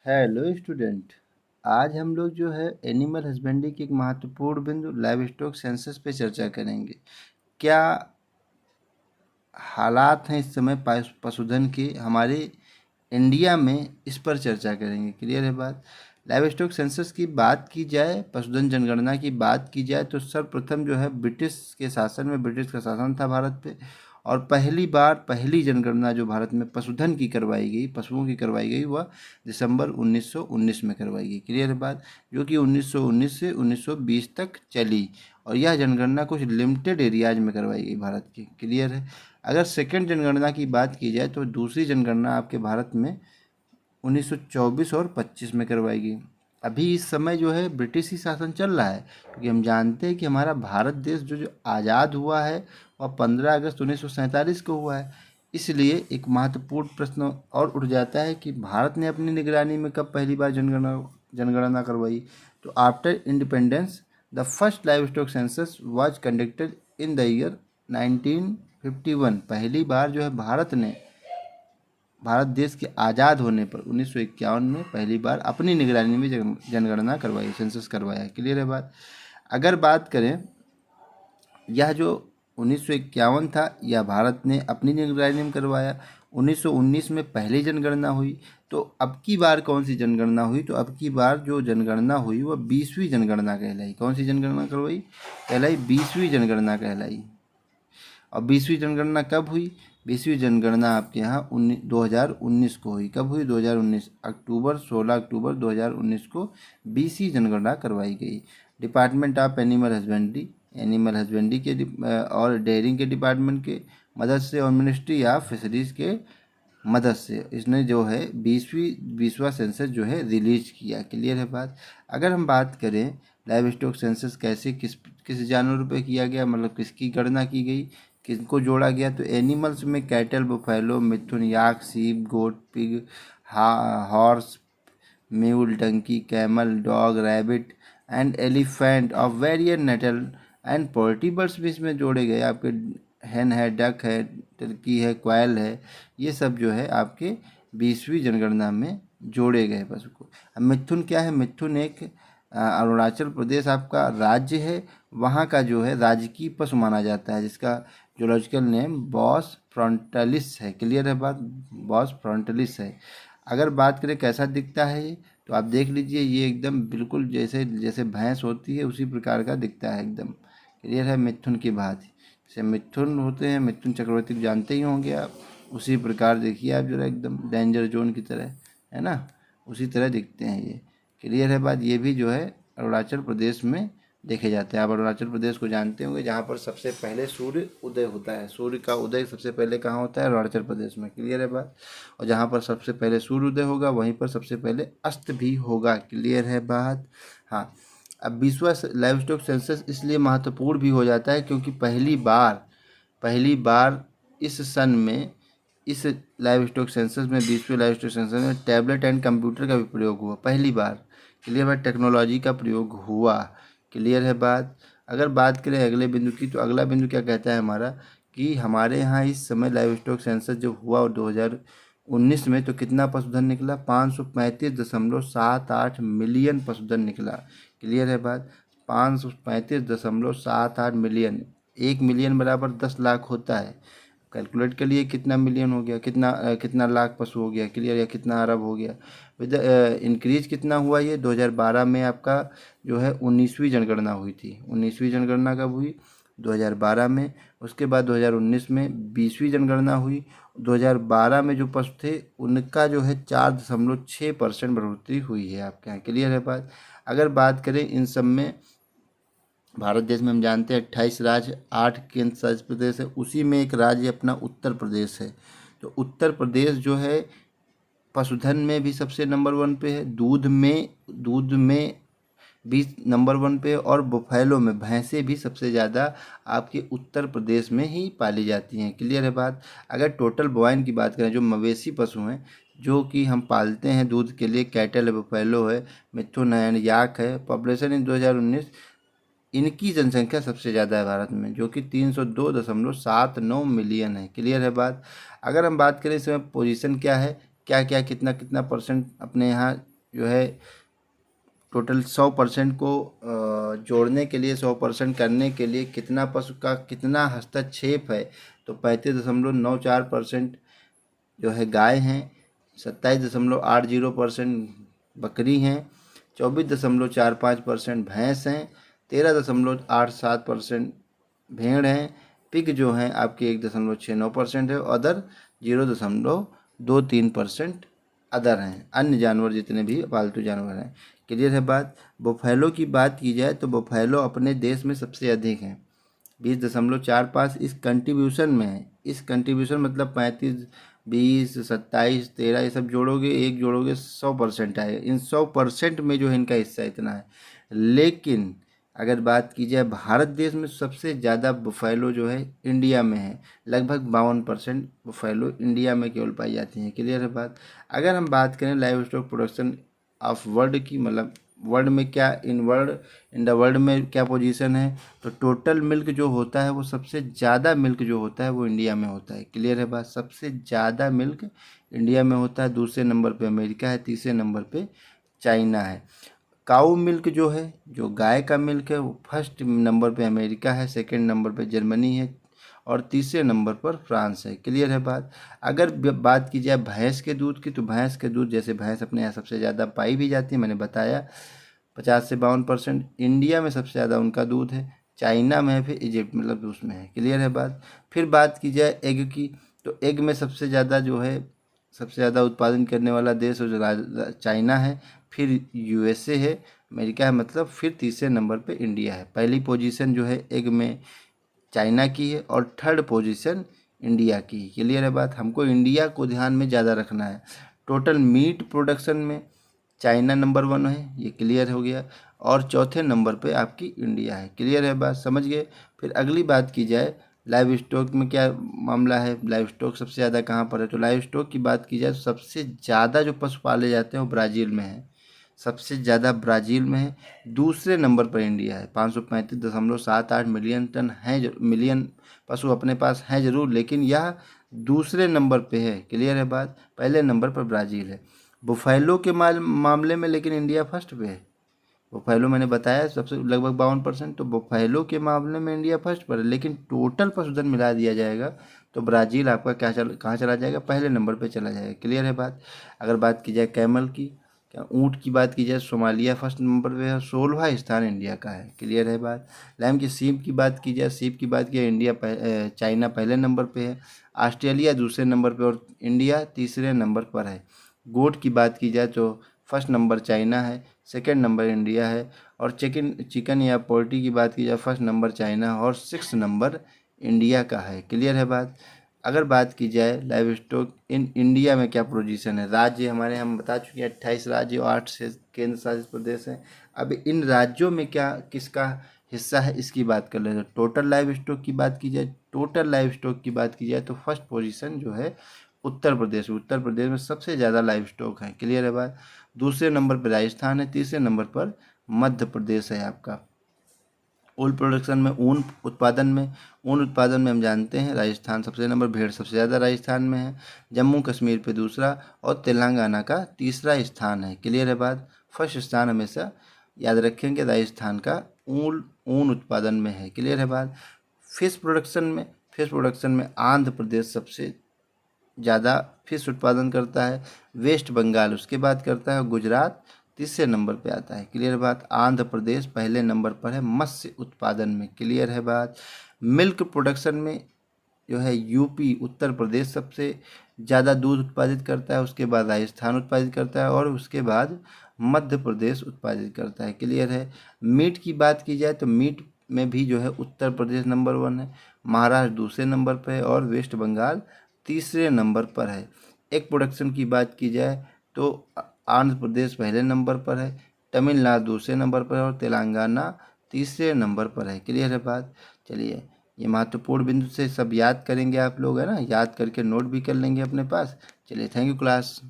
Hello student. आज हम लोग जो है एनिमल हस्बेंड्री की एक महत्वपूर्ण बिंदु लाइव स्टॉक सेंसस पे चर्चा करेंगे। क्या हालात हैं इस समय पशुधन के हमारे इंडिया में, इस पर चर्चा करेंगे। क्लियर है बात। लाइव स्टॉक सेंसस की बात की जाए, पशुधन जनगणना की बात की जाए तो सर्वप्रथम जो है ब्रिटिश के शासन में, ब्रिटिश का शासन था भारत पे, और पहली बार पहली जनगणना जो भारत में पशुधन की करवाई गई, पशुओं की करवाई गई, वह दिसंबर 1919 में करवाई गई। क्लियर है बात। जो कि 1919 से 1920 तक चली, और यह जनगणना कुछ लिमिटेड एरियाज में करवाई गई भारत की। क्लियर है। अगर सेकंड जनगणना की बात की जाए तो दूसरी जनगणना आपके भारत में 1924 और 25 में करवाई गई। अभी इस समय जो है ब्रिटिश ही शासन चल रहा है, क्योंकि हम जानते हैं कि हमारा भारत देश जो आज़ाद हुआ है वह 15 अगस्त 1947 को हुआ है। इसलिए एक महत्वपूर्ण प्रश्न और उठ जाता है कि भारत ने अपनी निगरानी में कब पहली बार जनगणना करवाई। तो after independence the first live stock census was conducted in the year 1951। पहली बार जो है भारत देश के आज़ाद होने पर 1951 में पहली बार अपनी निगरानी में जनगणना करवाई, सेंसस करवाया। क्लियर है बात। अगर बात करें, यह जो 1951 था, यह भारत ने अपनी निगरानी में करवाया। 1919 में पहली जनगणना हुई। तो अब की बार कौन सी जनगणना हुई? तो अब की बार जो जनगणना हुई वह 20वीं जनगणना कहलाई। कौन सी जनगणना करवाई कहलाई? 20वीं जनगणना कहलाई। और 20वीं जनगणना कब हुई? 20वीं जनगणना आपके यहाँ 2019 को हुई। कब हुई? 2019 अक्टूबर 16 अक्टूबर 2019 को 20वीं जनगणना करवाई गई। डिपार्टमेंट ऑफ एनिमल हस्बेंड्री के और डेयरिंग के डिपार्टमेंट के मदद से, और मिनिस्ट्री ऑफ फिशरीज के मदद से इसने जो है 20वां सेंसस जो है रिलीज किया। क्लियर है बात। अगर हम बात करें लाइव स्टॉक सेंसस कैसे किस किस जानवरों पे किया गया, मतलब किसकी गणना की गई, किनको जोड़ा गया, तो एनिमल्स में cattle, buffalo, mithun, yak, sheep, goat, pig, horse, mule, donkey, camel, dog, rabbit and elephant of various natal and poultry birds भी इसमें जोड़े गए। आपके हैन है, डक है, टर्की है, क्वाइल है, ये सब जो है आपके 20वीं जनगणना में जोड़े गए पशु को। अब मिथुन क्या है? मिथुन एक अरुणाचल प्रदेश आपका राज्य है, वहाँ का जो है राजकीय पशु माना जाता है, जिसका जोलॉजिकल नेम बॉस फ्रंटालिस है। क्लियर है बात। बॉस फ्रंटालिस है। अगर बात करें कैसा दिखता है ये, तो आप देख लीजिए, ये एकदम बिल्कुल जैसे जैसे भैंस होती है उसी प्रकार का दिखता है एकदम। क्लियर है। मिथुन की बात, जैसे मिथुन होते हैं, मिथुन चक्रवर्ती को जानते ही होंगे आप, उसी प्रकार देखिए आप जरा, एकदम डेंजर जोन की तरह, है ना, उसी तरह दिखते हैं ये। क्लियर है बात। ये भी जो है अरुणाचल प्रदेश में देखे जाते हैं। आप अरुणाचल प्रदेश को जानते होंगे, जहाँ पर सबसे पहले सूर्य उदय होता है। सूर्य का उदय सबसे पहले कहाँ होता है? अरुणाचल प्रदेश में। क्लियर है बात। और जहाँ पर सबसे पहले सूर्य उदय होगा वहीं पर सबसे पहले अस्त भी होगा। क्लियर है बात। हाँ। अब 20वां लाइव स्टॉक सेंसस इसलिए महत्वपूर्ण भी हो जाता है क्योंकि पहली बार इस सन में, इस लाइव स्टॉक सेंसस में, 20वें लाइव स्टॉक सेंसस में टैबलेट एंड कंप्यूटर का भी प्रयोग हुआ पहली बार। क्लियर है। टेक्नोलॉजी का प्रयोग हुआ। क्लियर है बात। अगर बात करें अगले बिंदु की, तो अगला बिंदु क्या कहता है हमारा, कि हमारे यहाँ इस समय लाइव स्टॉक सेंसस जब हुआ 2019 में, तो कितना पशुधन निकला? 535.78 मिलियन पशुधन निकला। क्लियर है बात। 535.78 मिलियन। 1 मिलियन बराबर 10 लाख होता है। कैलकुलेट के लिए कितना मिलियन हो गया, कितना लाख पशु हो गया। क्लियर। या कितना अरब हो गया। विद इंक्रीज कितना हुआ? ये 2012 में आपका जो है 19वीं जनगणना हुई थी। 19वीं जनगणना कब हुई? 2012 में। उसके बाद 2019 में 20वीं जनगणना हुई। 2012 में जो पशु थे उनका जो है 4.6% बढ़ोतरी हुई है आपके यहाँ। क्लियर है बात। अगर बात करें इन सब में, भारत देश में हम जानते हैं 28 राज्य, 8 केंद्र शासित प्रदेश है, उसी में एक राज्य अपना उत्तर प्रदेश है। तो उत्तर प्रदेश जो है पशुधन में भी सबसे नंबर 1 पे है, दूध में भी नंबर 1 पे, और बुफैलो में, भैंसें भी सबसे ज़्यादा आपके उत्तर प्रदेश में ही पाली जाती हैं। क्लियर है बात। अगर टोटल बॉयन की बात करें, जो मवेशी पशु हैं जो कि हम पालते हैं दूध के लिए, कैटल है, बुफैलो है, मिथुन है, याक है, पॉपुलेशन इन 2019, इनकी जनसंख्या सबसे ज़्यादा है भारत में, जो कि 302.79 मिलियन है। क्लियर है बात। अगर हम बात करें इस समय पोजीशन क्या है, क्या क्या कितना कितना परसेंट अपने यहाँ जो है टोटल 100% को जोड़ने के लिए, 100% करने के लिए कितना पशु का कितना हस्तक्षेप है, तो 35.94% जो है गाय हैं, 27.80% बकरी हैं, 24.45% भैंस हैं, 13.87% भेड़ हैं, पिग जो हैं आपके 1.69% है, अदर 0.23% अदर हैं, अन्य जानवर जितने भी पालतू जानवर हैं। क्लियर है बात। बफेलो की बात की जाए तो बफेलो अपने देश में सबसे अधिक हैं, 20.45 इस कंट्रीब्यूशन में है। इस कंट्रीब्यूशन मतलब 35, 20, 27, 13 ये सब जोड़ोगे, एक जोड़ोगे 100% आएगा। इन 100% में जो है इनका हिस्सा इतना है। लेकिन अगर बात की जाए भारत देश में, सबसे ज़्यादा बफेलो जो है इंडिया में है, लगभग 52% बफेलो इंडिया में केवल पाई जाती हैं। क्लियर है बात। अगर हम बात करें live stock production of world की, मतलब वर्ल्ड में क्या, इन द वर्ल्ड में क्या पोजीशन है, तो टोटल मिल्क जो होता है वो सबसे ज़्यादा मिल्क जो होता है वो इंडिया में होता है। क्लियर है बात। सबसे ज़्यादा मिल्क इंडिया में होता है, दूसरे नंबर पे अमेरिका है, तीसरे नंबर पे चाइना है। काऊ मिल्क जो है, जो गाय का मिल्क है, वो फर्स्ट नंबर पे अमेरिका है, सेकंड नंबर पे जर्मनी है और तीसरे नंबर पर फ्रांस है। क्लियर है बात। अगर बात की जाए भैंस के दूध की, तो भैंस के दूध, जैसे भैंस अपने यहाँ सबसे ज़्यादा पाई भी जाती है, मैंने बताया 50 से 52%। इंडिया में सबसे ज़्यादा उनका दूध है, चाइना में है, फिर इजिप्ट मतलब उसमें है। क्लियर है बात। फिर बात की जाए एग की, तो एग में सबसे ज़्यादा जो है, सबसे ज़्यादा उत्पादन करने वाला देश जो चाइना है, फिर यूएसए है, अमेरिका है, मतलब फिर तीसरे नंबर पे इंडिया है। पहली पोजीशन जो है एग में चाइना की है और थर्ड पोजीशन इंडिया की। क्लियर है बात। हमको इंडिया को ध्यान में ज़्यादा रखना है। टोटल मीट प्रोडक्शन में चाइना नंबर 1 है, ये क्लियर हो गया, और चौथे नंबर पे आपकी इंडिया है। क्लियर है बात, समझ गए। फिर अगली बात की जाए लाइव स्टॉक में क्या मामला है, लाइव स्टॉक सबसे ज़्यादा कहाँ पर है, तो लाइव स्टॉक की बात की जाए तो सबसे ज़्यादा जो पशु पाले जाते हैं वो ब्राज़ील में है, सबसे ज़्यादा ब्राज़ील में है। दूसरे नंबर पर इंडिया है, 535.78 मिलियन टन है, मिलियन पशु अपने पास हैं जरूर, लेकिन यह दूसरे नंबर पे है। क्लियर है बात। पहले नंबर पर ब्राज़ील है। बुफैलो के मामले में लेकिन इंडिया फर्स्ट पे है। बुफैलो मैंने बताया सबसे लगभग 52%, तो बुफैलो के मामले में इंडिया फर्स्ट पर है, लेकिन टोटल पशुधन मिला दिया जाएगा तो ब्राज़ील आपका कहाँ चला जाएगा, पहले नंबर पे चला जाएगा। क्लियर है बात। अगर बात की जाए कैमल की, क्या ऊँट की बात की जाए, सोमालिया फर्स्ट नंबर पे है, 16वां स्थान इंडिया का है। क्लियर है बात। लैम की सीप की बात की जाए, सीप की बात की जाए, इंडिया चाइना पहले नंबर पे है, ऑस्ट्रेलिया दूसरे नंबर पे और इंडिया तीसरे नंबर पर है। गोट की बात की जाए तो फर्स्ट नंबर चाइना है, सेकेंड नंबर इंडिया है, और चिकन या पोल्ट्री की बात की जाए फर्स्ट नंबर चाइना और 6 नंबर इंडिया का है। क्लियर है बात। अगर बात की जाए लाइव स्टॉक इन इंडिया में क्या पोजीशन है, राज्य हमारे हम बता चुके हैं 28 राज्य और 8 से केंद्र शासित प्रदेश हैं। अब इन राज्यों में क्या किसका हिस्सा है इसकी बात कर लेते हैं। टोटल लाइव स्टॉक की बात की जाए, टोटल लाइव स्टॉक की बात की जाए तो फर्स्ट पोजीशन जो है उत्तर प्रदेश में सबसे ज़्यादा लाइव स्टॉक है। क्लियर है बात। दूसरे नंबर पर राजस्थान है, तीसरे नंबर पर मध्य प्रदेश है आपका। ऊन प्रोडक्शन में, ऊन उत्पादन में हम जानते हैं राजस्थान सबसे नंबर, भेड़ सबसे ज़्यादा राजस्थान में है, जम्मू कश्मीर पे दूसरा और तेलंगाना का तीसरा स्थान है। क्लियर है बात। फर्स्ट स्थान हमेशा याद रखेंगे राजस्थान का ऊन उत्पादन में है। क्लियर है बात। फिश प्रोडक्शन में आंध्र प्रदेश सबसे ज़्यादा फिश उत्पादन करता है, वेस्ट बंगाल उसके बाद करता है, गुजरात तीसरे नंबर पे आता है। क्लियर बात। आंध्र प्रदेश पहले नंबर पर है मत्स्य उत्पादन में। क्लियर है बात। मिल्क प्रोडक्शन में जो है यूपी उत्तर प्रदेश सबसे ज़्यादा दूध उत्पादित करता है, उसके बाद राजस्थान उत्पादित करता है और उसके बाद मध्य प्रदेश उत्पादित करता है। क्लियर है। मीट की बात की जाए तो मीट में भी जो है उत्तर प्रदेश नंबर 1 है, महाराष्ट्र दूसरे नंबर पर है और वेस्ट बंगाल तीसरे नंबर पर है। एक प्रोडक्शन की बात की जाए तो आंध्र प्रदेश पहले नंबर पर है, तमिलनाडु दूसरे नंबर पर है और तेलंगाना तीसरे नंबर पर है। क्लियर है बात। चलिए ये महत्वपूर्ण बिंदु से सब याद करेंगे आप लोग, है ना, याद करके नोट भी कर लेंगे अपने पास। चलिए थैंक यू क्लास।